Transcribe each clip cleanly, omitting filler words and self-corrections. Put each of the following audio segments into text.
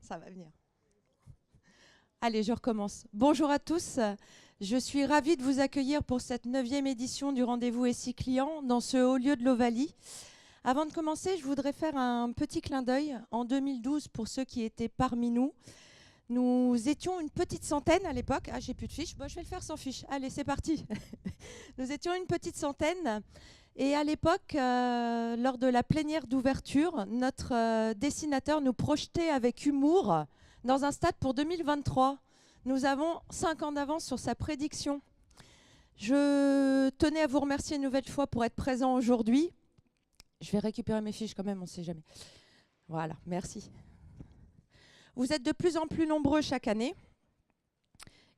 Ça va venir. Allez, je recommence. Bonjour à tous. Je suis ravie de vous accueillir pour cette 9e édition du rendez-vous SI Client dans ce haut lieu de l'Ovalie. Avant de commencer, je voudrais faire un petit clin d'œil. En 2012, pour ceux qui étaient parmi nous, nous étions une petite centaine à l'époque. Ah, j'ai plus de fiches. Bon, je vais le faire sans fiches. Allez, c'est parti. Nous étions une petite centaine. Et à l'époque, lors de la plénière d'ouverture, notre dessinateur nous projetait avec humour dans un stade pour 2023. Nous avons 5 ans d'avance sur sa prédiction. Je tenais à vous remercier une nouvelle fois pour être présent aujourd'hui. Je vais récupérer mes fiches quand même, on ne sait jamais. Voilà, merci. Vous êtes de plus en plus nombreux chaque année.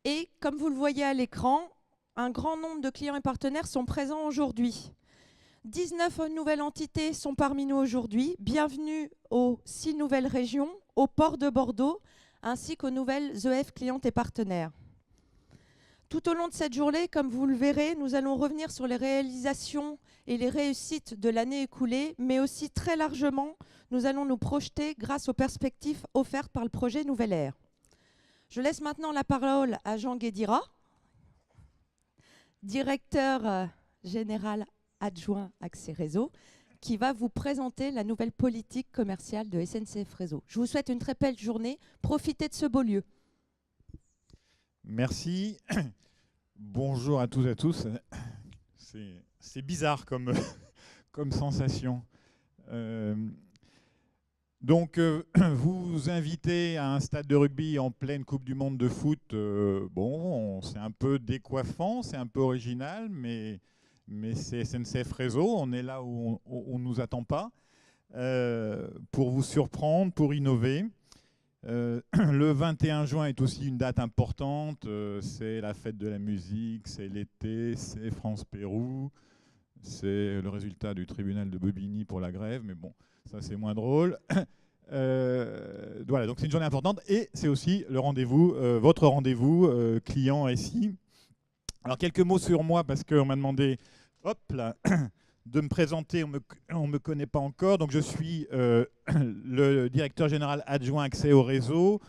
Et comme vous le voyez à l'écran, un grand nombre de clients et partenaires sont présents aujourd'hui. 19 nouvelles entités sont parmi nous aujourd'hui. Bienvenue aux 6 nouvelles régions, au port de Bordeaux, ainsi qu'aux nouvelles EF clientes et partenaires. Tout au long de cette journée, comme vous le verrez, nous allons revenir sur les réalisations et les réussites de l'année écoulée, mais aussi très largement, nous allons nous projeter grâce aux perspectives offertes par le projet Nouvelle Ère. Je laisse maintenant la parole à Jean Guédira, directeur général adjoint Accès Réseau, qui va vous présenter la nouvelle politique commerciale de SNCF Réseau. Je vous souhaite une très belle journée. Profitez de ce beau lieu. Merci. Bonjour à tous et à tous. C'est bizarre comme, comme sensation. Vous invitez à un stade de rugby en pleine Coupe du Monde de foot. Bon, c'est un peu décoiffant, c'est un peu original, mais c'est SNCF Réseau. On est là où on ne nous attend pas pour vous surprendre, pour innover. Le 21 juin est aussi une date importante, c'est la fête de la musique, c'est l'été, c'est France-Pérou, c'est le résultat du tribunal de Bobigny pour la grève, mais bon, ça c'est moins drôle. Voilà, donc c'est une journée importante et c'est aussi le rendez-vous, votre rendez-vous client SI. Alors quelques mots sur moi parce qu'on m'a demandé, hop là, de me présenter, on me connaît pas encore. Donc je suis le directeur général adjoint accès au réseau.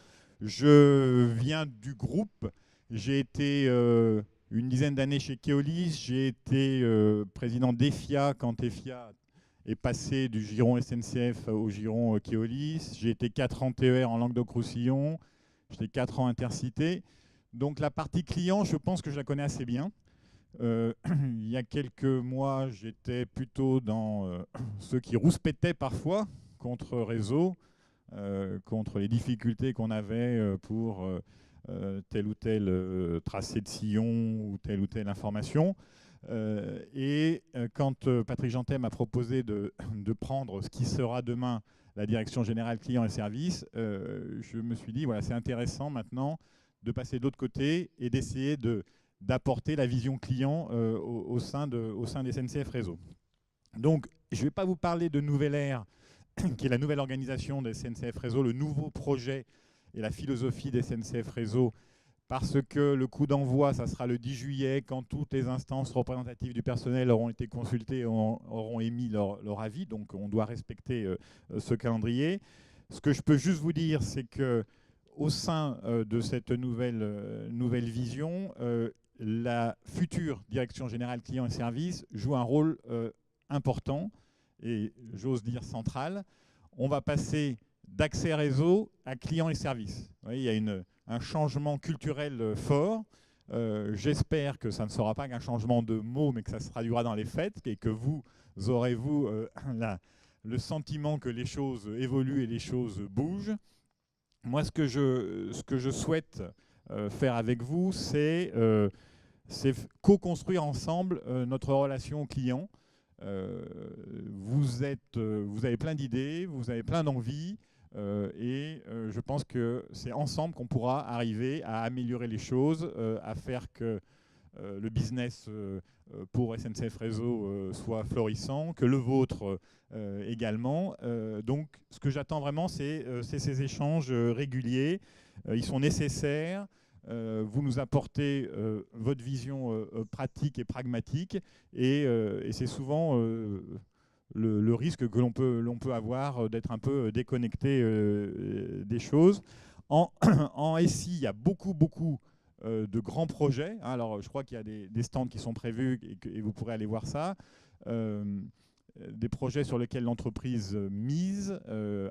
Je viens du groupe. J'ai été une dizaine d'années chez Keolis. J'ai été président d'EFIA quand EFIA est passé du giron SNCF au giron Keolis. J'ai été 4 ans TER en Languedoc-Roussillon. J'étais 4 ans Intercité. Donc la partie client, je pense que je la connais assez bien. Il y a quelques mois, j'étais plutôt dans ceux qui rouspétaient parfois contre réseau, contre les difficultés qu'on avait pour tel ou tel tracé de sillon ou telle information. Quand Patrick Jeantet m'a proposé de prendre ce qui sera demain la direction générale client et services, je me suis dit, voilà, c'est intéressant maintenant de passer de l'autre côté et d'essayer d'apporter la vision client au sein des SNCF Réseau. Donc, je ne vais pas vous parler de Nouvelle Ère, qui est la nouvelle organisation des SNCF Réseau, le nouveau projet et la philosophie des SNCF Réseau, parce que le coup d'envoi, ça sera le 10 juillet, quand toutes les instances représentatives du personnel auront été consultées et auront émis leur avis. Donc, on doit respecter ce calendrier. Ce que je peux juste vous dire, c'est que au sein de cette nouvelle vision, la future direction générale client et services joue un rôle important et j'ose dire central. On va passer d'accès réseau à client et services. Vous voyez, il y a un changement culturel fort. J'espère que ça ne sera pas qu'un changement de mots, mais que ça se traduira dans les faits et que vous aurez le sentiment que les choses évoluent et les choses bougent. Moi, ce que je souhaite faire avec vous, c'est co-construire ensemble notre relation client. Vous avez plein d'idées, vous avez plein d'envies, et je pense que c'est ensemble qu'on pourra arriver à améliorer les choses, à faire que le business pour SNCF Réseau soit florissant, que le vôtre également. Donc ce que j'attends vraiment, c'est ces échanges réguliers. Ils sont nécessaires. Vous nous apportez votre vision pratique et pragmatique. Et c'est souvent le risque que l'on peut avoir d'être un peu déconnecté des choses. En, en SI, il y a beaucoup de grands projets. Alors, je crois qu'il y a des stands qui sont prévus et vous pourrez aller voir ça. Des projets sur lesquels l'entreprise mise,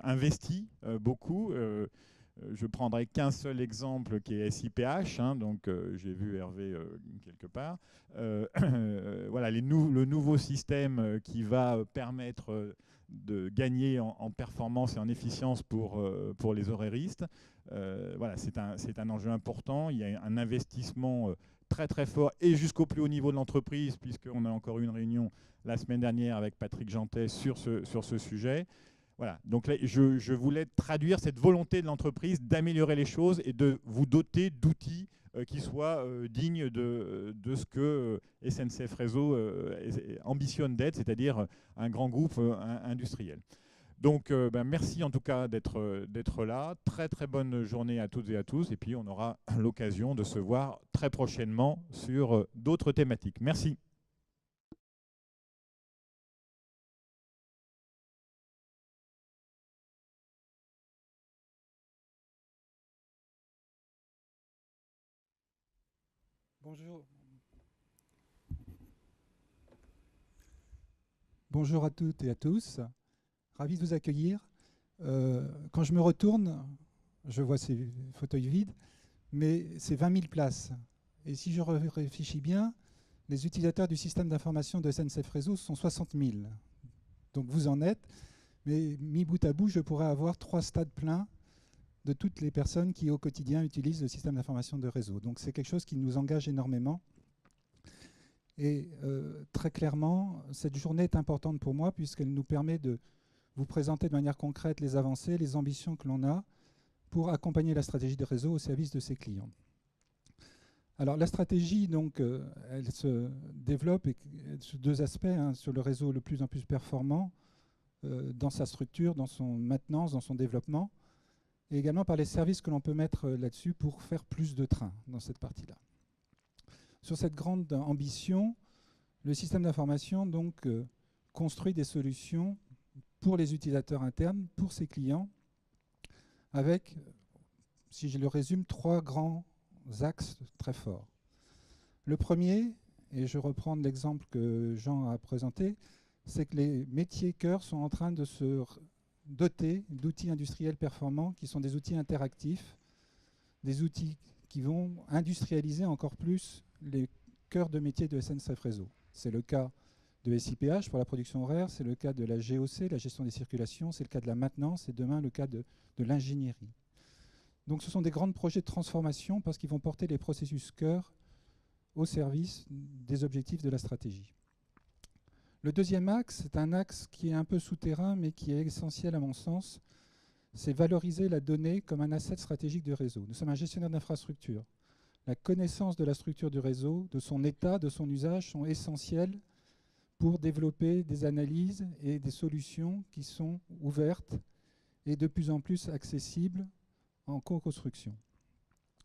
investit beaucoup. Je prendrai qu'un seul exemple qui est SIPH, hein, donc j'ai vu Hervé quelque part. Voilà, le nouveau système qui va permettre de gagner en performance et en efficience pour les horaristes. Voilà, c'est un enjeu important. Il y a un investissement très fort et jusqu'au plus haut niveau de l'entreprise, puisqu'on a encore eu une réunion la semaine dernière avec Patrick Jantet sur ce sujet. Voilà, donc là, je voulais traduire cette volonté de l'entreprise d'améliorer les choses et de vous doter d'outils qui soient dignes de ce que SNCF Réseau ambitionne d'être, c'est-à-dire un grand groupe industriel. Donc merci en tout cas d'être là. Très bonne journée à toutes et à tous. Et puis on aura l'occasion de se voir très prochainement sur d'autres thématiques. Merci. Bonjour. Bonjour à toutes et à tous. Ravi de vous accueillir. Quand je me retourne, je vois ces fauteuils vides, mais c'est 20 000 places. Et si je réfléchis bien, les utilisateurs du système d'information de SNCF Réseau sont 60 000. Donc vous en êtes, mais mis bout à bout, je pourrais avoir 3 stades pleins de toutes les personnes qui au quotidien utilisent le système d'information de réseau. Donc c'est quelque chose qui nous engage énormément. Et très clairement, cette journée est importante pour moi puisqu'elle nous permet de vous présenter de manière concrète les avancées, les ambitions que l'on a pour accompagner la stratégie de réseau au service de ses clients. Alors la stratégie, donc, elle se développe sur 2 aspects, hein, sur le réseau le plus en plus performant, dans sa structure, dans son maintenance, dans son développement, et également par les services que l'on peut mettre là-dessus pour faire plus de trains dans cette partie-là. Sur cette grande ambition, le système d'information donc construit des solutions pour les utilisateurs internes, pour ses clients, avec, si je le résume, 3 grands axes très forts. Le premier, et je reprends l'exemple que Jean a présenté, c'est que les métiers cœurs sont en train de se doter d'outils industriels performants qui sont des outils interactifs, des outils qui vont industrialiser encore plus les cœurs de métier de SNCF Réseau. C'est le cas de SIPH pour la production horaire, c'est le cas de la GOC, la gestion des circulations, c'est le cas de la maintenance et demain le cas de l'ingénierie. Donc ce sont des grands projets de transformation parce qu'ils vont porter les processus cœurs au service des objectifs de la stratégie. Le deuxième axe, c'est un axe qui est un peu souterrain mais qui est essentiel à mon sens, c'est valoriser la donnée comme un asset stratégique du réseau. Nous sommes un gestionnaire d'infrastructure. La connaissance de la structure du réseau, de son état, de son usage sont essentielles pour développer des analyses et des solutions qui sont ouvertes et de plus en plus accessibles en co-construction.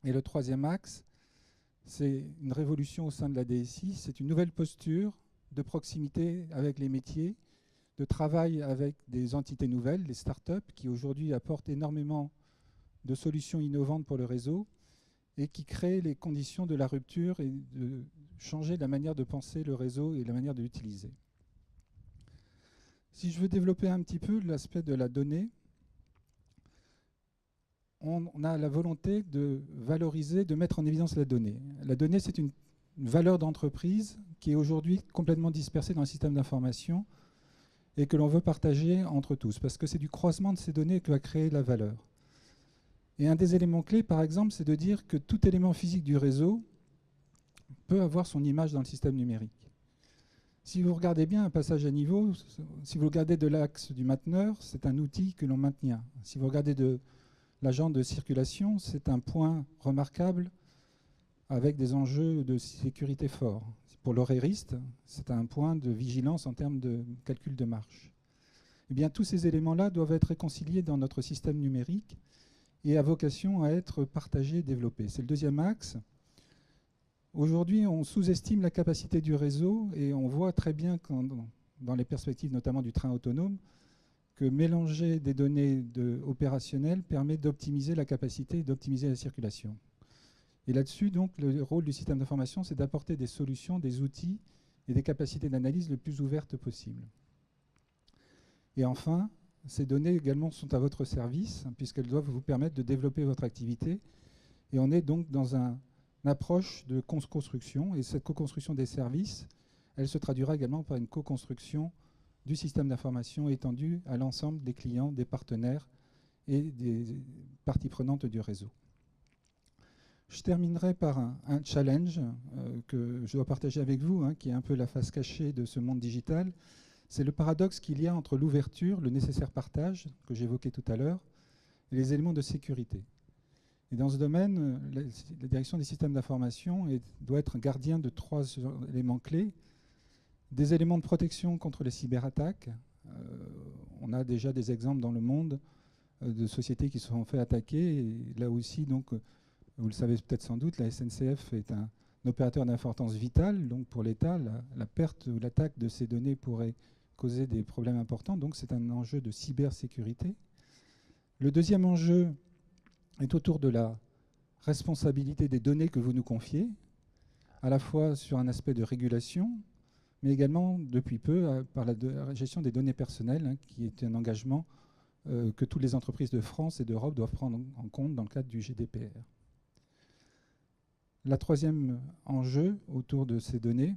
Et le troisième axe, c'est une révolution au sein de la DSI, c'est une nouvelle posture de proximité avec les métiers, de travail avec des entités nouvelles, les startups, qui aujourd'hui apportent énormément de solutions innovantes pour le réseau et qui créent les conditions de la rupture et de changer la manière de penser le réseau et la manière de l'utiliser. Si je veux développer un petit peu l'aspect de la donnée, on a la volonté de valoriser, de mettre en évidence la donnée. La donnée, c'est une valeur d'entreprise qui est aujourd'hui complètement dispersée dans le système d'information et que l'on veut partager entre tous, parce que c'est du croisement de ces données que va créer la valeur. Et un des éléments clés, par exemple, c'est de dire que tout élément physique du réseau peut avoir son image dans le système numérique. Si vous regardez bien un passage à niveau, si vous regardez de l'axe du mainteneur, c'est un outil que l'on maintient. Si vous regardez de l'agent de circulation, c'est un point remarquable avec des enjeux de sécurité forts. Pour l'horairiste, c'est un point de vigilance en termes de calcul de marche. Eh bien, tous ces éléments-là doivent être réconciliés dans notre système numérique et a vocation à être partagé et développé. C'est le deuxième axe. Aujourd'hui, on sous-estime la capacité du réseau et on voit très bien dans les perspectives notamment du train autonome, que mélanger des données opérationnelles permet d'optimiser la capacité et d'optimiser la circulation. Et là-dessus, donc, le rôle du système d'information, c'est d'apporter des solutions, des outils et des capacités d'analyse les plus ouvertes possibles. Et enfin, ces données également sont à votre service, puisqu'elles doivent vous permettre de développer votre activité. Et on est donc dans une approche de co-construction. Et cette co-construction des services, elle se traduira également par une co-construction du système d'information étendu à l'ensemble des clients, des partenaires et des parties prenantes du réseau. Je terminerai par un challenge que je dois partager avec vous, qui est un peu la face cachée de ce monde digital. C'est le paradoxe qu'il y a entre l'ouverture, le nécessaire partage, que j'évoquais tout à l'heure, et les éléments de sécurité. Et dans ce domaine, la direction des systèmes d'information doit être gardien de 3 éléments clés. Des éléments de protection contre les cyberattaques. On a déjà des exemples dans le monde de sociétés qui se sont fait attaquer. Et là aussi, donc, vous le savez peut-être sans doute, la SNCF est un opérateur d'importance vitale. Donc pour l'État, la perte ou l'attaque de ces données pourrait causer des problèmes importants. Donc c'est un enjeu de cybersécurité. Le deuxième enjeu est autour de la responsabilité des données que vous nous confiez, à la fois sur un aspect de régulation, mais également depuis peu par la gestion des données personnelles, qui est un engagement que toutes les entreprises de France et d'Europe doivent prendre en compte dans le cadre du GDPR. Le troisième enjeu autour de ces données,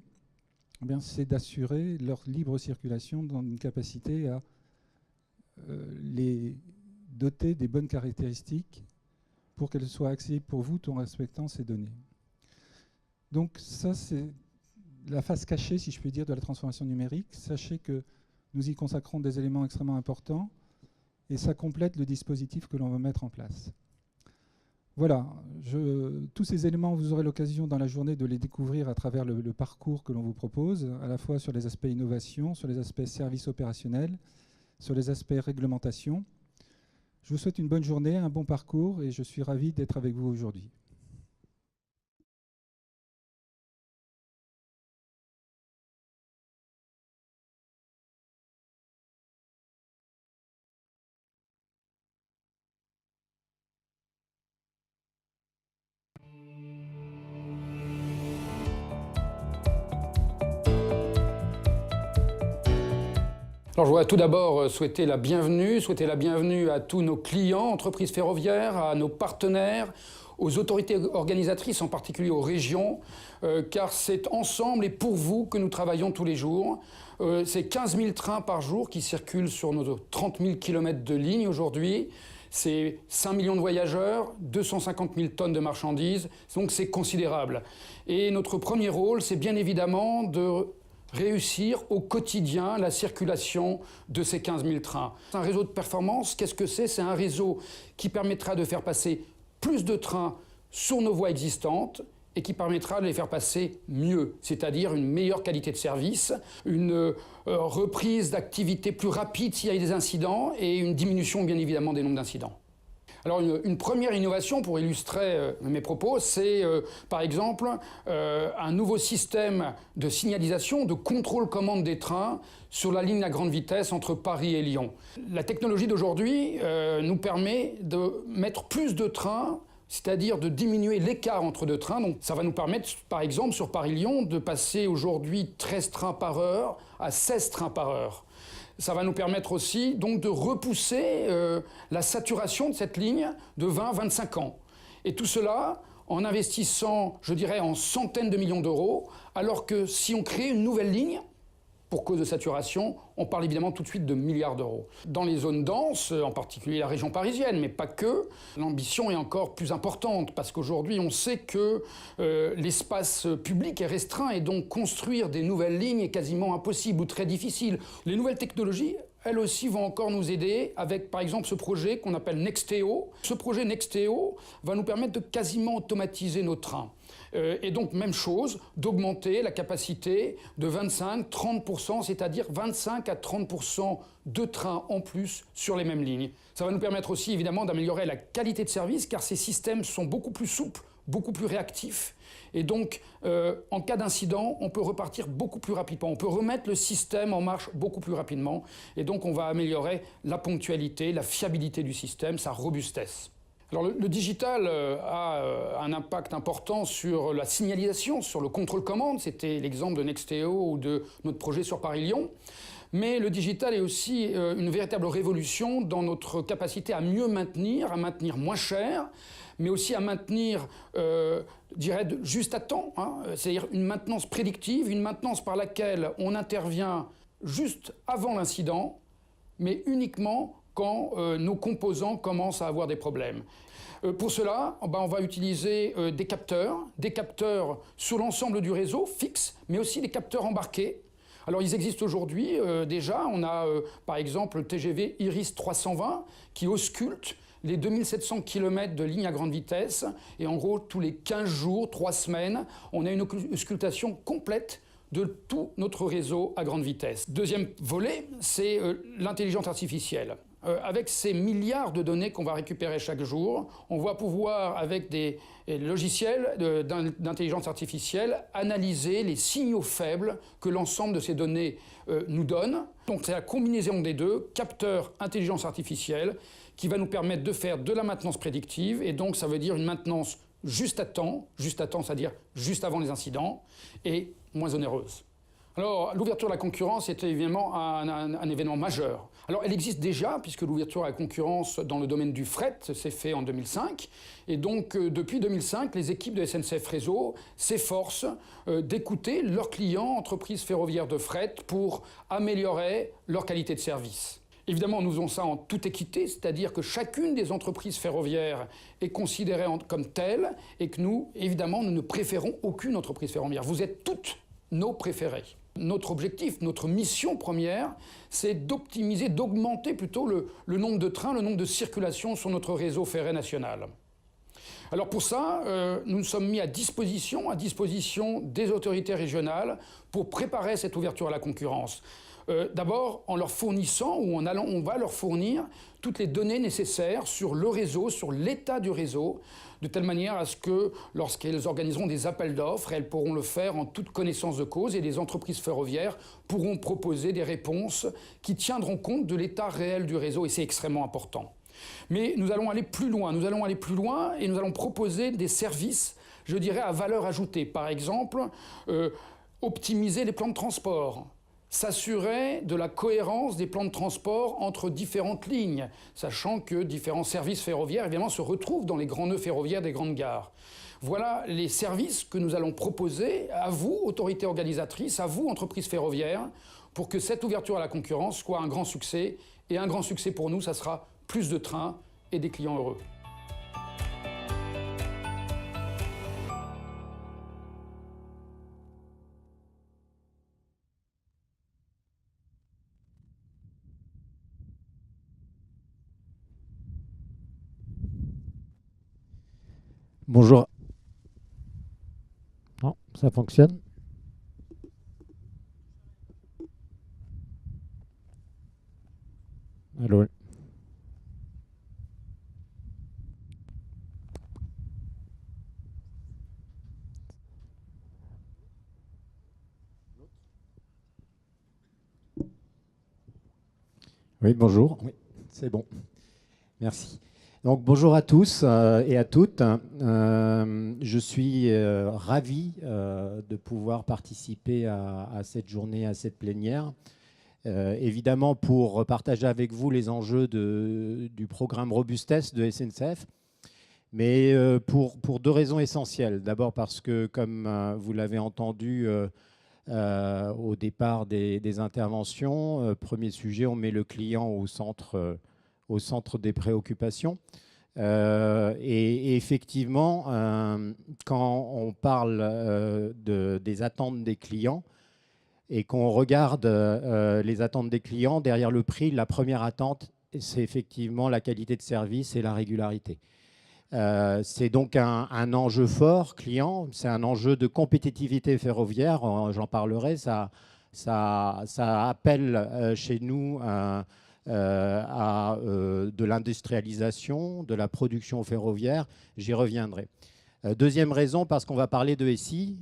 c'est d'assurer leur libre circulation dans une capacité à les doter des bonnes caractéristiques pour qu'elles soient accessibles pour vous tout en respectant ces données. Donc ça, c'est la face cachée, si je puis dire, de la transformation numérique. Sachez que nous y consacrons des éléments extrêmement importants et ça complète le dispositif que l'on va mettre en place. Voilà, tous ces éléments, vous aurez l'occasion dans la journée de les découvrir à travers le parcours que l'on vous propose, à la fois sur les aspects innovation, sur les aspects services opérationnels, sur les aspects réglementation. Je vous souhaite une bonne journée, un bon parcours et je suis ravi d'être avec vous aujourd'hui. Alors, je voudrais tout d'abord souhaiter la bienvenue à tous nos clients, entreprises ferroviaires, à nos partenaires, aux autorités organisatrices, en particulier aux régions, car c'est ensemble et pour vous que nous travaillons tous les jours. C'est 15 000 trains par jour qui circulent sur nos 30 000 km de ligne aujourd'hui. C'est 5 millions de voyageurs, 250 000 tonnes de marchandises, donc c'est considérable. Et notre premier rôle, c'est bien évidemment de réussir au quotidien la circulation de ces 15 000 trains. Un réseau de performance, qu'est-ce que c'est? C'est un réseau qui permettra de faire passer plus de trains sur nos voies existantes et qui permettra de les faire passer mieux, c'est-à-dire une meilleure qualité de service, une reprise d'activité plus rapide s'il y a des incidents et une diminution bien évidemment des nombres d'incidents. Alors une première innovation pour illustrer mes propos, c'est par exemple un nouveau système de signalisation, de contrôle-commande des trains sur la ligne à grande vitesse entre Paris et Lyon. La technologie d'aujourd'hui nous permet de mettre plus de trains, c'est-à-dire de diminuer l'écart entre deux trains. Donc ça va nous permettre, par exemple, sur Paris-Lyon, de passer aujourd'hui 13 trains par heure à 16 trains par heure. Ça va nous permettre aussi donc de repousser la saturation de cette ligne de 20-25 ans. Et tout cela en investissant, je dirais, en centaines de millions d'euros, alors que si on crée une nouvelle ligne, pour cause de saturation, on parle évidemment tout de suite de milliards d'euros. Dans les zones denses, en particulier la région parisienne, mais pas que, l'ambition est encore plus importante parce qu'aujourd'hui, on sait que l'espace public est restreint et donc construire des nouvelles lignes est quasiment impossible ou très difficile. Les nouvelles technologies, elles aussi vont encore nous aider avec, par exemple, ce projet qu'on appelle Nexteo. Ce projet Nexteo va nous permettre de quasiment automatiser nos trains. Et donc, même chose, d'augmenter la capacité de 25-30%, c'est-à-dire 25 à 30% de trains en plus sur les mêmes lignes. Ça va nous permettre aussi, évidemment, d'améliorer la qualité de service, car ces systèmes sont beaucoup plus souples, beaucoup plus réactif. Et donc, en cas d'incident, on peut repartir beaucoup plus rapidement. On peut remettre le système en marche beaucoup plus rapidement. Et donc, on va améliorer la ponctualité, la fiabilité du système, sa robustesse. Alors, le digital a un impact important sur la signalisation, sur le contrôle-commande. C'était l'exemple de Nexteo ou de notre projet sur Paris-Lyon. Mais le digital est aussi une véritable révolution dans notre capacité à mieux maintenir, à maintenir moins cher, mais aussi à maintenir, je dirais, juste à temps, hein, c'est-à-dire une maintenance prédictive, une maintenance par laquelle on intervient juste avant l'incident, mais uniquement quand nos composants commencent à avoir des problèmes. Pour cela, on va utiliser des capteurs sur l'ensemble du réseau fixe, mais aussi des capteurs embarqués. Alors ils existent aujourd'hui déjà, on a par exemple le TGV Iris 320 qui ausculte les 2700 km de ligne à grande vitesse et en gros tous les 15 jours, 3 semaines, on a une auscultation complète de tout notre réseau à grande vitesse. Deuxième volet, c'est l'intelligence artificielle. Avec ces milliards de données qu'on va récupérer chaque jour, on va pouvoir, avec des logiciels d'intelligence artificielle, analyser les signaux faibles que l'ensemble de ces données nous donne. Donc c'est la combinaison des deux, capteur, intelligence artificielle, qui va nous permettre de faire de la maintenance prédictive, et donc ça veut dire une maintenance juste à temps, c'est-à-dire juste avant les incidents, et moins onéreuse. Alors, l'ouverture à la concurrence est évidemment un événement majeur. Alors, elle existe déjà, puisque l'ouverture à la concurrence dans le domaine du fret s'est fait en 2005. Et donc, depuis 2005, les équipes de SNCF Réseau s'efforcent d'écouter leurs clients, entreprises ferroviaires de fret, pour améliorer leur qualité de service. Évidemment, nous faisons ça en toute équité, c'est-à-dire que chacune des entreprises ferroviaires est considérée comme telle, et que nous, évidemment, nous ne préférons aucune entreprise ferroviaire. Vous êtes toutes nos préférés. Notre objectif, notre mission première, c'est d'optimiser, d'augmenter plutôt le nombre de trains, le nombre de circulations sur notre réseau ferré national. Alors pour ça, nous nous sommes mis à disposition des autorités régionales pour préparer cette ouverture à la concurrence. D'abord en leur fournissant, ou on va leur fournir toutes les données nécessaires sur le réseau, sur l'état du réseau, de telle manière à ce que lorsqu'elles organiseront des appels d'offres, elles pourront le faire en toute connaissance de cause et les entreprises ferroviaires pourront proposer des réponses qui tiendront compte de l'état réel du réseau, et c'est extrêmement important. Mais nous allons aller plus loin, et nous allons proposer des services, je dirais, à valeur ajoutée. Par exemple, optimiser les plans de transport, s'assurer de la cohérence des plans de transport entre différentes lignes, sachant que différents services ferroviaires, évidemment, se retrouvent dans les grands nœuds ferroviaires des grandes gares. Voilà les services que nous allons proposer à vous, autorités organisatrices, à vous, entreprises ferroviaires, pour que cette ouverture à la concurrence soit un grand succès. Et un grand succès pour nous, ça sera plus de trains et des clients heureux. Bonjour. Non, ça fonctionne. Allô. Oui, bonjour. Oui, c'est bon. Merci. Donc bonjour à tous et à toutes. Je suis ravi de pouvoir participer à cette journée, à cette plénière. Évidemment pour partager avec vous les enjeux du programme Robustesse de SNCF, mais pour deux raisons essentielles. D'abord parce que, comme vous l'avez entendu au départ des interventions, premier sujet, on met le client au centre des préoccupations. Et effectivement, quand on parle des attentes des clients et qu'on regarde les attentes des clients, derrière le prix, la première attente, c'est effectivement la qualité de service et la régularité. C'est donc un enjeu fort client, c'est un enjeu de compétitivité ferroviaire, j'en parlerai, ça appelle chez nous à de l'industrialisation, de la production ferroviaire, j'y reviendrai. Deuxième raison, parce qu'on va parler de SI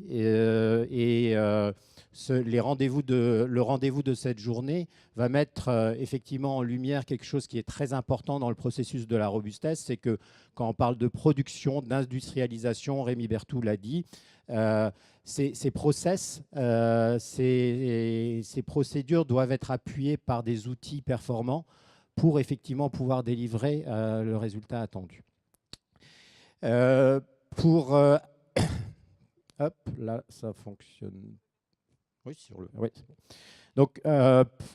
le rendez-vous de cette journée va mettre effectivement en lumière quelque chose qui est très important dans le processus de la robustesse, c'est que quand on parle de production, d'industrialisation, Rémi Berthoud l'a dit, ces procédures doivent être appuyées par des outils performants pour effectivement pouvoir délivrer le résultat attendu. Hop, là, ça fonctionne. Oui, oui. Donc,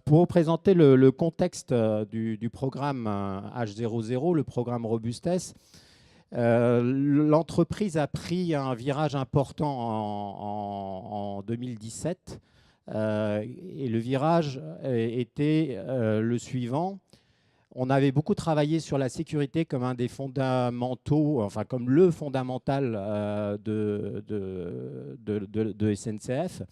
pour vous présenter le contexte du programme H00, le programme Robustesse, l'entreprise a pris un virage important en 2017. Et le virage était le suivant. On avait beaucoup travaillé sur la sécurité comme un des fondamentaux, enfin comme le fondamental de SNCF.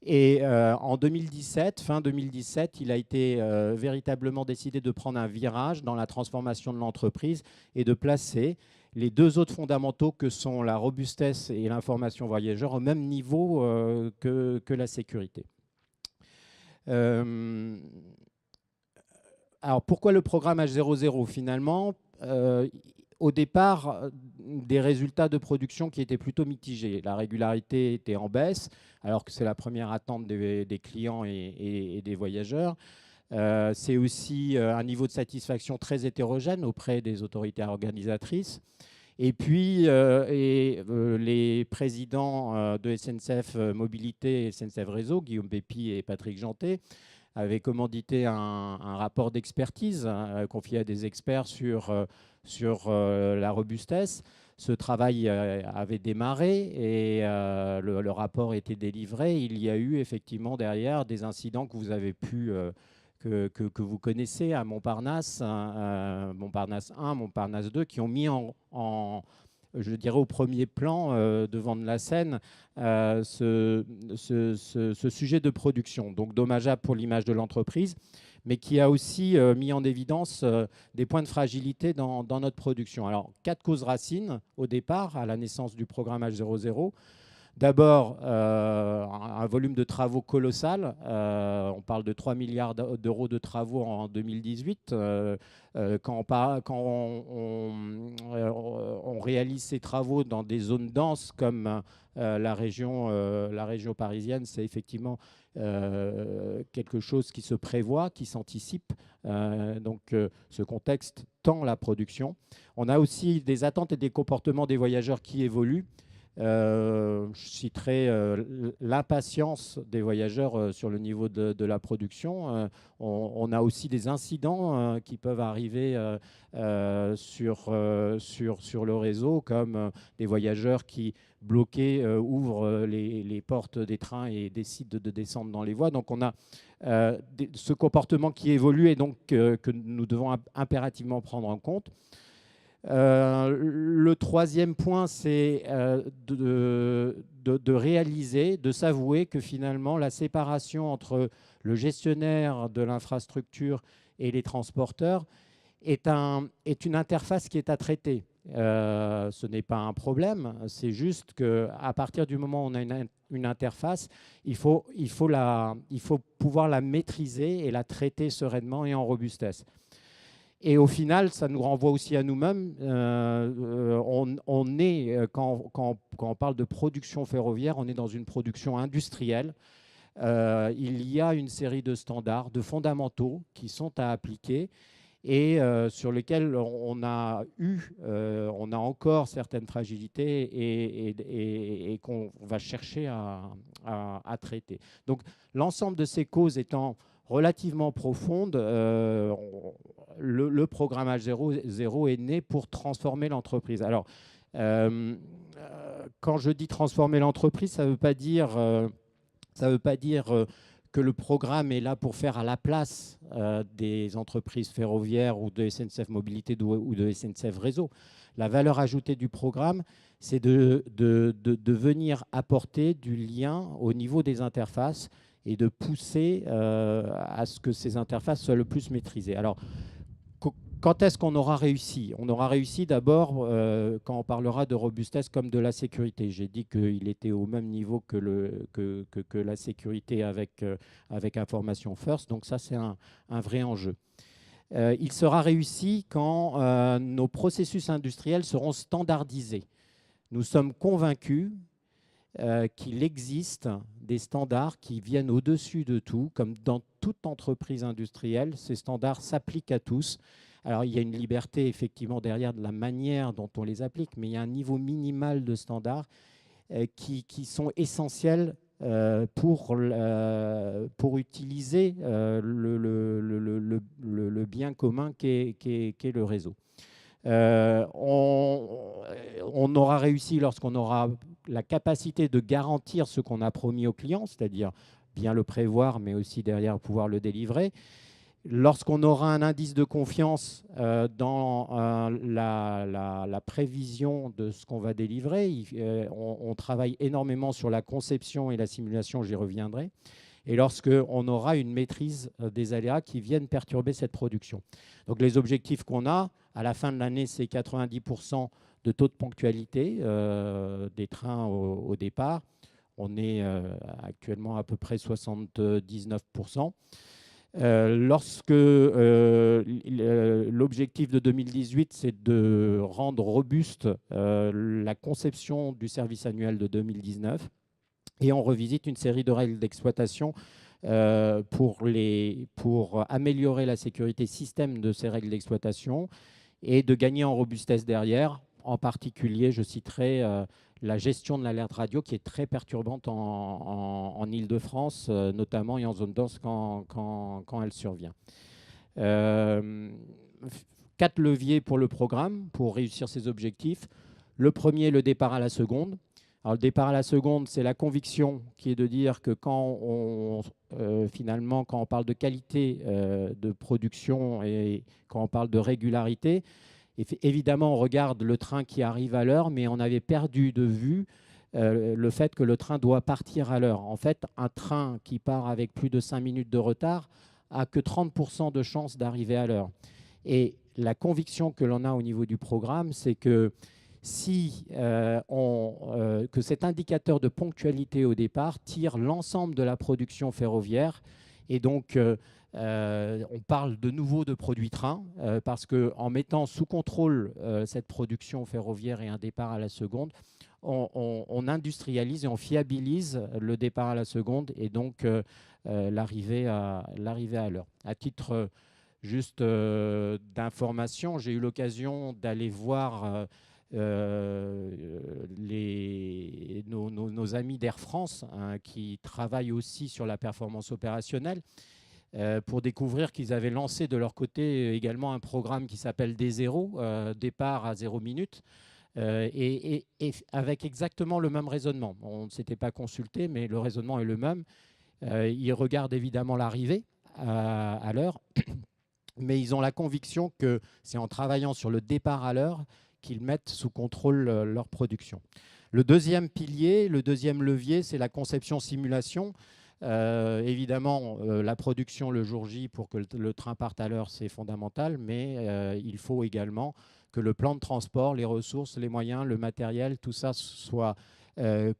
Et en 2017, fin 2017, il a été véritablement décidé de prendre un virage dans la transformation de l'entreprise et de placer les deux autres fondamentaux que sont la robustesse et l'information voyageur au même niveau que la sécurité. Alors pourquoi le programme H00 finalement au départ, des résultats de production qui étaient plutôt mitigés. La régularité était en baisse, alors que c'est la première attente des clients et des voyageurs. C'est aussi un niveau de satisfaction très hétérogène auprès des autorités organisatrices. Et puis, les présidents de SNCF Mobilité et SNCF Réseau, Guillaume Pépi et Patrick Jeantet, avaient commandité un rapport d'expertise confié à des experts sur la robustesse. Ce travail avait démarré et le rapport était délivré. Il y a eu effectivement derrière des incidents que vous avez pu que vous connaissez à Montparnasse, Montparnasse 1, Montparnasse 2, qui ont mis je dirais au premier plan, devant de la scène, ce sujet de production. Donc dommageable pour l'image de l'entreprise, mais qui a aussi mis en évidence des points de fragilité dans notre production. Alors, 4 causes racines au départ, à la naissance du programme H00. D'abord, un volume de travaux colossal. On parle de 3 milliards d'euros de travaux en 2018. Quand on réalise ces travaux dans des zones denses comme la région parisienne, c'est effectivement quelque chose qui se prévoit, qui s'anticipe. Donc, ce contexte tend la production. On a aussi des attentes et des comportements des voyageurs qui évoluent. Je citerai l'impatience des voyageurs sur le niveau de la production. On a aussi des incidents qui peuvent arriver sur le réseau, comme des voyageurs qui, bloqués, ouvrent les portes des trains et décident de descendre dans les voies. Donc on a ce comportement qui évolue et donc que nous devons impérativement prendre en compte. Le troisième point, c'est de réaliser, de s'avouer que finalement la séparation entre le gestionnaire de l'infrastructure et les transporteurs est une interface qui est à traiter. Ce n'est pas un problème, c'est juste qu'à partir du moment où on a une interface, il faut pouvoir la maîtriser et la traiter sereinement et en robustesse. Et au final, ça nous renvoie aussi à nous-mêmes. Quand on parle de production ferroviaire, on est dans une production industrielle. Il y a une série de standards, de fondamentaux qui sont à appliquer et sur lesquels on a encore certaines fragilités et qu'on va chercher à traiter. Donc l'ensemble de ces causes étant relativement profonde, le programme H00 est né pour transformer l'entreprise. Alors, quand je dis transformer l'entreprise, ça ne veut pas dire que le programme est là pour faire à la place des entreprises ferroviaires ou de SNCF Mobilité ou de SNCF Réseau. La valeur ajoutée du programme, c'est de venir apporter du lien au niveau des interfaces et de pousser à ce que ces interfaces soient le plus maîtrisées. Alors, quand est-ce qu'on aura réussi? On aura réussi d'abord quand on parlera de robustesse comme de la sécurité. J'ai dit qu'il était au même niveau que la sécurité avec Information First, donc ça c'est un vrai enjeu. Il sera réussi quand nos processus industriels seront standardisés. Nous sommes convaincus qu'il existe des standards qui viennent au-dessus de tout, comme dans toute entreprise industrielle. Ces standards s'appliquent à tous. Alors, il y a une liberté, effectivement, derrière de la manière dont on les applique, mais il y a un niveau minimal de standards qui sont essentiels pour utiliser le bien commun qu'est le réseau. On aura réussi lorsqu'on aura la capacité de garantir ce qu'on a promis aux clients, c'est-à-dire bien le prévoir, mais aussi derrière pouvoir le délivrer. Lorsqu'on aura un indice de confiance dans la prévision de ce qu'on va délivrer, on travaille énormément sur la conception et la simulation, j'y reviendrai. Et lorsqu'on aura une maîtrise des aléas qui viennent perturber cette production. Donc les objectifs qu'on a, à la fin de l'année, c'est 90% de taux de ponctualité des trains au départ. On est actuellement à peu près 79%. L'objectif de 2018, c'est de rendre robuste la conception du service annuel de 2019. Et on revisite une série de règles d'exploitation pour améliorer la sécurité système de ces règles d'exploitation et de gagner en robustesse derrière. En particulier, je citerai la gestion de l'alerte radio qui est très perturbante en Île-de-France, notamment et en zone dense quand elle survient. 4 leviers pour le programme pour réussir ces objectifs. Le premier, le départ à la seconde. Alors, le départ à la seconde, c'est la conviction qui est de dire que finalement, quand on parle de qualité de production et quand on parle de régularité, évidemment, on regarde le train qui arrive à l'heure, mais on avait perdu de vue le fait que le train doit partir à l'heure. En fait, un train qui part avec plus de 5 minutes de retard a que 30% de chances d'arriver à l'heure. Et la conviction que l'on a au niveau du programme, c'est que que cet indicateur de ponctualité au départ tire l'ensemble de la production ferroviaire. Et donc, on parle de nouveau de produits train, parce qu'en mettant sous contrôle cette production ferroviaire et un départ à la seconde, on industrialise et on fiabilise le départ à la seconde et donc l'arrivée à l'heure. À titre juste d'information, j'ai eu l'occasion d'aller voir nos amis d'Air France qui travaillent aussi sur la performance opérationnelle pour découvrir qu'ils avaient lancé de leur côté également un programme qui s'appelle D0, départ à 0 minute, et avec exactement le même raisonnement. On ne s'était pas consulté, mais le raisonnement est le même. Ils regardent évidemment l'arrivée à l'heure, mais ils ont la conviction que c'est en travaillant sur le départ à l'heure qu'ils mettent sous contrôle leur production. Le deuxième pilier, le deuxième levier, c'est la conception-simulation. Évidemment, la production le jour J pour que le train parte à l'heure, c'est fondamental, mais il faut également que le plan de transport, les ressources, les moyens, le matériel, tout ça soit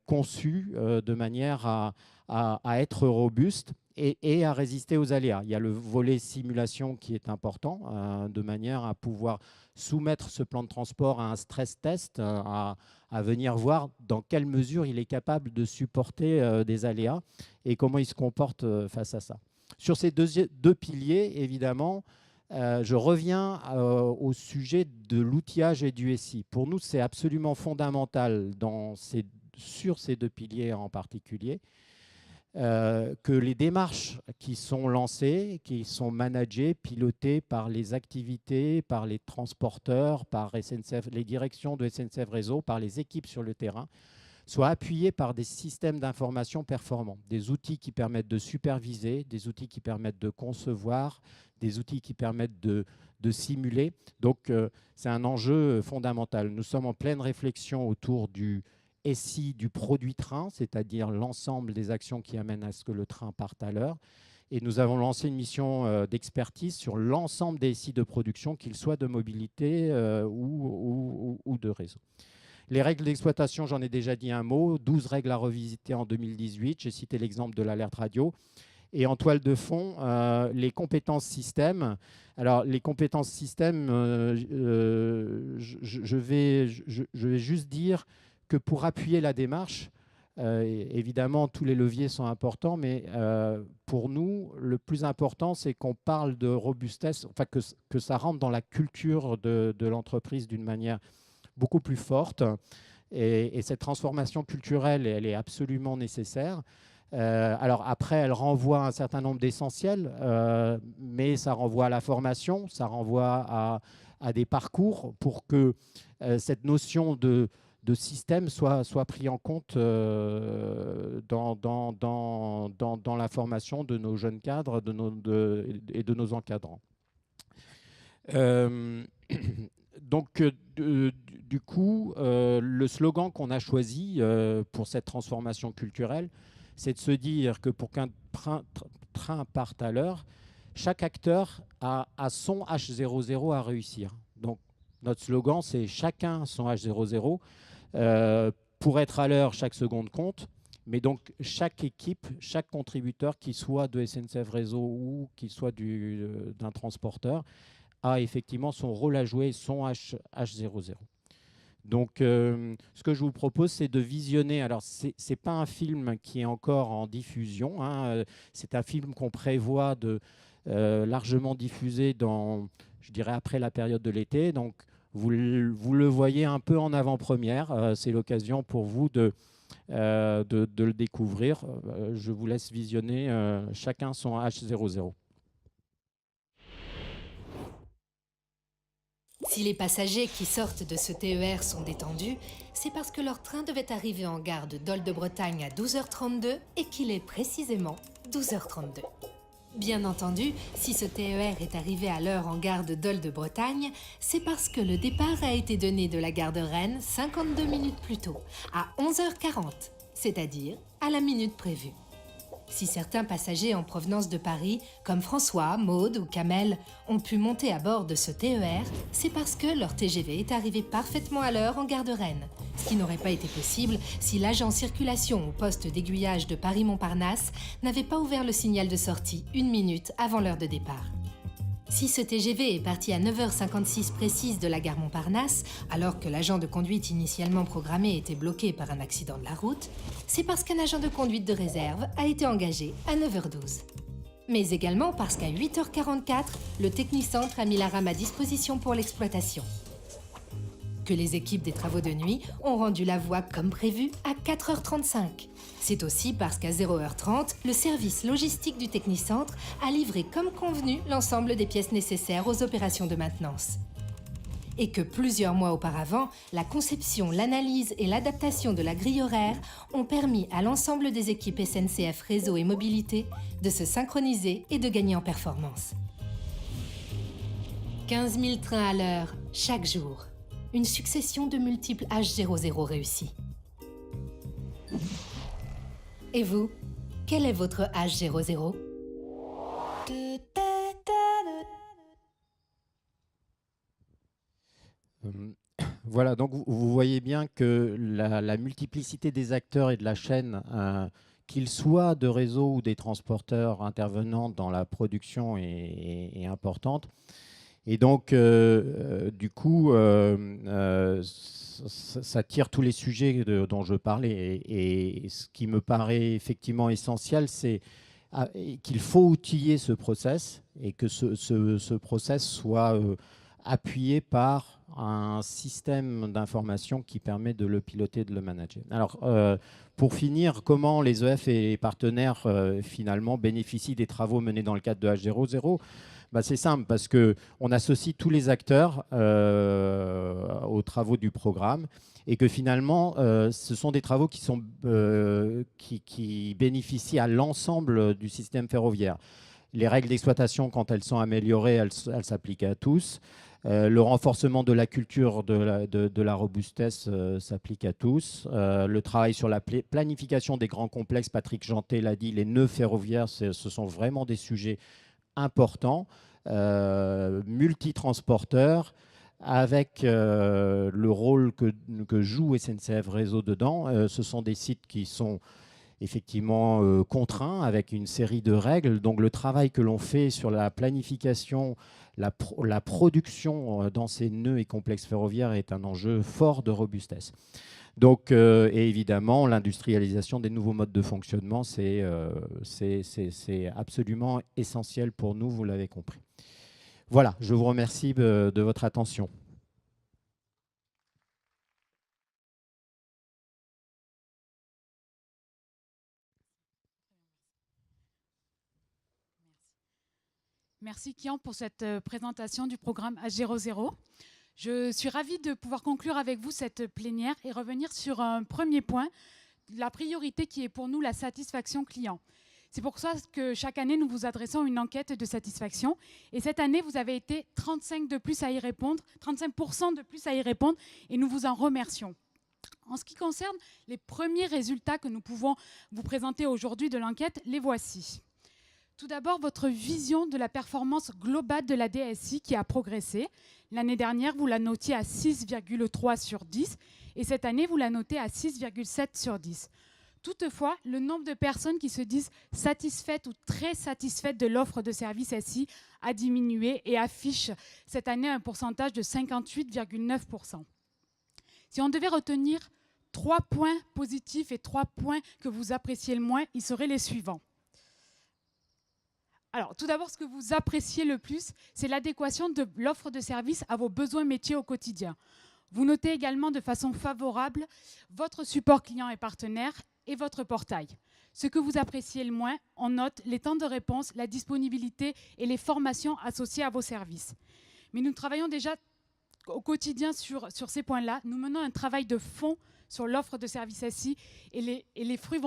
conçu de manière à être robuste et à résister aux aléas. Il y a le volet simulation qui est important, de manière à pouvoir soumettre ce plan de transport à un stress test, à venir voir dans quelle mesure il est capable de supporter des aléas et comment il se comporte face à ça. Sur ces deux piliers, évidemment, je reviens au sujet de l'outillage et du SI. Pour nous, c'est absolument fondamental sur ces deux piliers en particulier, que les démarches qui sont lancées, qui sont managées, pilotées par les activités, par les transporteurs, par les directions de SNCF Réseau, par les équipes sur le terrain, soient appuyées par des systèmes d'information performants, des outils qui permettent de superviser, des outils qui permettent de concevoir, des outils qui permettent de simuler. Donc, c'est un enjeu fondamental. Nous sommes en pleine réflexion autour du SI du produit train, c'est-à-dire l'ensemble des actions qui amènent à ce que le train parte à l'heure. Et nous avons lancé une mission d'expertise sur l'ensemble des sites de production, qu'ils soient de mobilité ou de réseau. Les règles d'exploitation, j'en ai déjà dit un mot, 12 règles à revisiter en 2018. J'ai cité l'exemple de l'alerte radio. Et en toile de fond, les compétences système. Alors, les compétences système, je vais juste dire que pour appuyer la démarche, évidemment, tous les leviers sont importants, mais pour nous, le plus important, c'est qu'on parle de robustesse, enfin que ça rentre dans la culture de l'entreprise d'une manière beaucoup plus forte. Et cette transformation culturelle, elle est absolument nécessaire. Alors après, elle renvoie un certain nombre d'essentiels, mais ça renvoie à la formation, ça renvoie à des parcours pour que cette notion de système soit pris en compte dans la formation de nos jeunes cadres et de nos encadrants. Donc, du coup, le slogan qu'on a choisi pour cette transformation culturelle, c'est de se dire que pour qu'un train parte à l'heure, chaque acteur a son H00 à réussir. Donc, notre slogan, c'est chacun son H00 pour être à l'heure, chaque seconde compte. Mais donc, chaque équipe, chaque contributeur, qu'il soit de SNCF Réseau ou qu'il soit d'un transporteur, a effectivement son rôle à jouer, son H00. Donc, ce que je vous propose, c'est de visionner. Alors, ce n'est pas un film qui est encore en diffusion. Hein, c'est un film qu'on prévoit de largement diffuser je dirais, après la période de l'été. Donc, vous le voyez un peu en avant-première. C'est l'occasion pour vous de le découvrir. Je vous laisse visionner chacun son H00. Si les passagers qui sortent de ce TER sont détendus, c'est parce que leur train devait arriver en gare de Dol de Bretagne à 12h32 et qu'il est précisément 12h32. Bien entendu, si ce TER est arrivé à l'heure en gare de Dol de Bretagne, c'est parce que le départ a été donné de la gare de Rennes 52 minutes plus tôt, à 11h40, c'est-à-dire à la minute prévue. Si certains passagers en provenance de Paris, comme François, Maude ou Kamel, ont pu monter à bord de ce TER, c'est parce que leur TGV est arrivé parfaitement à l'heure en gare de Rennes, ce qui n'aurait pas été possible si l'agent circulation au poste d'aiguillage de Paris-Montparnasse n'avait pas ouvert le signal de sortie 1 minute avant l'heure de départ. Si ce TGV est parti à 9h56 précise de la gare Montparnasse, alors que l'agent de conduite initialement programmé était bloqué par un accident de la route, c'est parce qu'un agent de conduite de réserve a été engagé à 9h12. Mais également parce qu'à 8h44, le Technicentre a mis la rame à disposition pour l'exploitation. Que les équipes des travaux de nuit ont rendu la voie comme prévu à 4h35. C'est aussi parce qu'à 0h30, le service logistique du Technicentre a livré comme convenu l'ensemble des pièces nécessaires aux opérations de maintenance. Et que plusieurs mois auparavant, la conception, l'analyse et l'adaptation de la grille horaire ont permis à l'ensemble des équipes SNCF Réseau et Mobilité de se synchroniser et de gagner en performance. 15 000 trains à l'heure, chaque jour. Une succession de multiples H00 réussis. Et vous, quel est votre H00 ? Voilà, donc vous voyez bien que la multiplicité des acteurs et de la chaîne, qu'ils soient de réseau ou des transporteurs intervenant dans la production, est importante. Et donc, du coup, ça tire tous les sujets dont je parlais. Et ce qui me paraît effectivement essentiel, c'est qu'il faut outiller ce process et que ce process soit appuyé par un système d'information qui permet de le piloter, de le manager. Alors, pour finir, comment les EF et les partenaires finalement bénéficient des travaux menés dans le cadre de H00 ? C'est simple, parce qu'on associe tous les acteurs aux travaux du programme et que finalement, ce sont des travaux qui bénéficient à l'ensemble du système ferroviaire. Les règles d'exploitation, quand elles sont améliorées, elles s'appliquent à tous. Le renforcement de la culture de la robustesse s'applique à tous. Le travail sur la planification des grands complexes, Patrick Jeantet l'a dit, les nœuds ferroviaires, ce sont vraiment des sujets importants. Multitransporteurs, avec le rôle que joue SNCF Réseau dedans. Ce sont des sites qui sont effectivement contraints avec une série de règles. Donc le travail que l'on fait sur la planification, la production dans ces nœuds et complexes ferroviaires est un enjeu fort de robustesse. Donc, et évidemment, l'industrialisation des nouveaux modes de fonctionnement, c'est absolument essentiel pour nous, vous l'avez compris. Voilà, je vous remercie de votre attention. Merci Kian pour cette présentation du programme H00. Je suis ravie de pouvoir conclure avec vous cette plénière et revenir sur un premier point, la priorité qui est pour nous la satisfaction client. C'est pour ça que chaque année, nous vous adressons une enquête de satisfaction. Et cette année, vous avez été 35% de plus à y répondre et nous vous en remercions. En ce qui concerne les premiers résultats que nous pouvons vous présenter aujourd'hui de l'enquête, les voici. Tout d'abord, votre vision de la performance globale de la DSI qui a progressé. L'année dernière, vous la notiez à 6,3 sur 10 et cette année, vous la notez à 6,7 sur 10. Toutefois, le nombre de personnes qui se disent satisfaites ou très satisfaites de l'offre de service SI a diminué et affiche cette année un pourcentage de 58,9%. Si on devait retenir 3 points positifs et 3 points que vous appréciez le moins, ils seraient les suivants. Alors, tout d'abord, ce que vous appréciez le plus, c'est l'adéquation de l'offre de service à vos besoins métiers au quotidien. Vous notez également de façon favorable votre support client et partenaire et votre portail. Ce que vous appréciez le moins, on note les temps de réponse, la disponibilité et les formations associées à vos services. Mais nous travaillons déjà au quotidien sur ces points-là. Nous menons un travail de fond sur l'offre de services SI et les fruits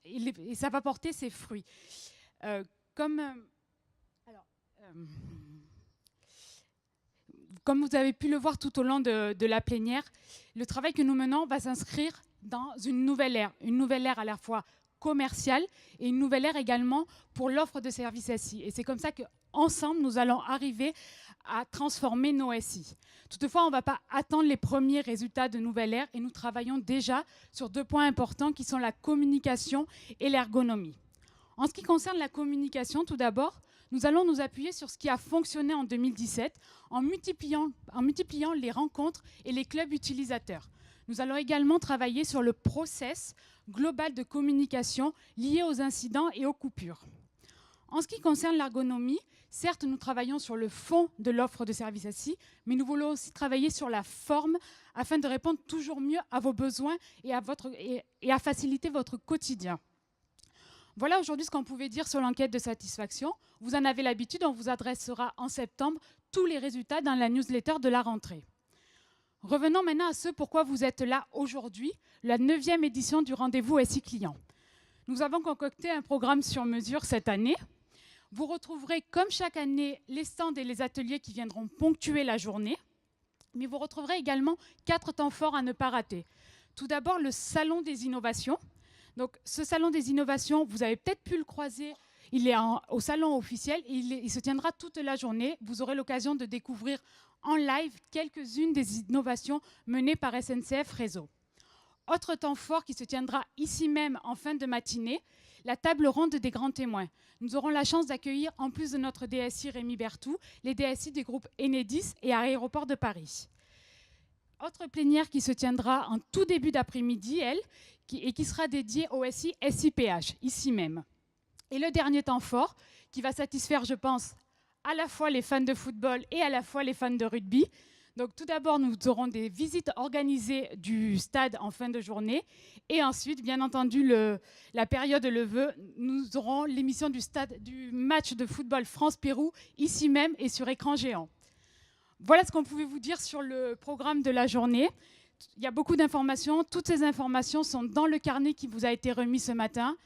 et ça va porter ses fruits. Comme vous avez pu le voir tout au long de la plénière, le travail que nous menons va s'inscrire dans une nouvelle ère à la fois commerciale et une nouvelle ère également pour l'offre de services SI. Et c'est comme ça qu'ensemble, nous allons arriver à transformer nos SI. Toutefois, on ne va pas attendre les premiers résultats de nouvelle ère et nous travaillons déjà sur 2 points importants qui sont la communication et l'ergonomie. En ce qui concerne la communication, tout d'abord, nous allons nous appuyer sur ce qui a fonctionné en 2017 en multipliant les rencontres et les clubs utilisateurs. Nous allons également travailler sur le process global de communication lié aux incidents et aux coupures. En ce qui concerne l'ergonomie, certes, nous travaillons sur le fond de l'offre de services SI, mais nous voulons aussi travailler sur la forme afin de répondre toujours mieux à vos besoins et à faciliter votre quotidien. Voilà aujourd'hui ce qu'on pouvait dire sur l'enquête de satisfaction. Vous en avez l'habitude, on vous adressera en septembre tous les résultats dans la newsletter de la rentrée. Revenons maintenant à ce pourquoi vous êtes là aujourd'hui, la 9e édition du rendez-vous SI Client. Nous avons concocté un programme sur mesure cette année. Vous retrouverez, comme chaque année, les stands et les ateliers qui viendront ponctuer la journée, mais vous retrouverez également 4 temps forts à ne pas rater. Tout d'abord, le Salon des innovations. Donc, ce Salon des innovations, vous avez peut-être pu le croiser, il est au salon officiel, il se tiendra toute la journée. Vous aurez l'occasion de découvrir en live quelques-unes des innovations menées par SNCF Réseau. Autre temps fort qui se tiendra ici même en fin de matinée, la table ronde des grands témoins. Nous aurons la chance d'accueillir, en plus de notre DSI Rémi Berthou, les DSI des groupes Enedis et Aéroports de Paris. Autre plénière qui se tiendra en tout début d'après-midi, et qui sera dédiée au SI SIPH, ici même. Et le dernier temps fort, qui va satisfaire, je pense, à la fois les fans de football et à la fois les fans de rugby. Donc tout d'abord, nous aurons des visites organisées du stade en fin de journée. Et ensuite, bien entendu, la période le veut, nous aurons l'émission du match de football France-Pérou, ici même et sur écran géant. Voilà ce qu'on pouvait vous dire sur le programme de la journée. Il y a beaucoup d'informations. Toutes ces informations sont dans le carnet qui vous a été remis ce matin.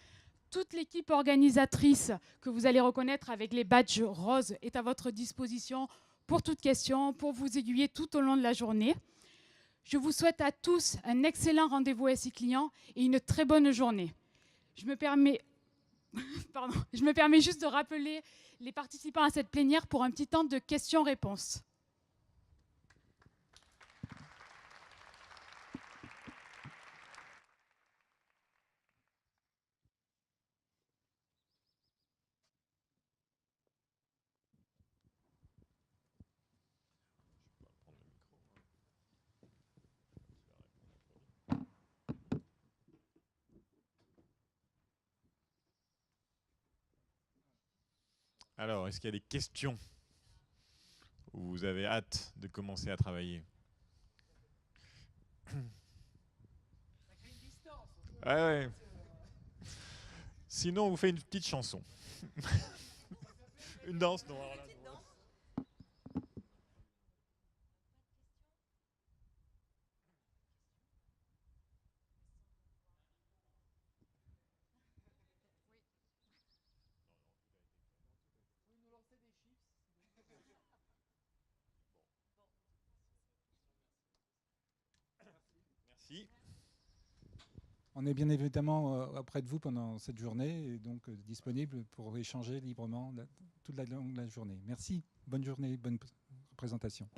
Toute l'équipe organisatrice que vous allez reconnaître avec les badges roses est à votre disposition pour toute question, pour vous aiguiller tout au long de la journée. Je vous souhaite à tous un excellent rendez-vous SI Client et une très bonne journée. Je me permets juste de rappeler les participants à cette plénière pour un petit temps de questions-réponses. Alors, est-ce qu'il y a des questions ou vous avez hâte de commencer à travailler? Ouais, ouais. Sinon, on vous fait une petite chanson. Une danse, non, alors là, non. Merci. On est bien évidemment auprès de vous pendant cette journée et donc disponible pour échanger librement toute la journée. Merci, bonne journée, bonne présentation.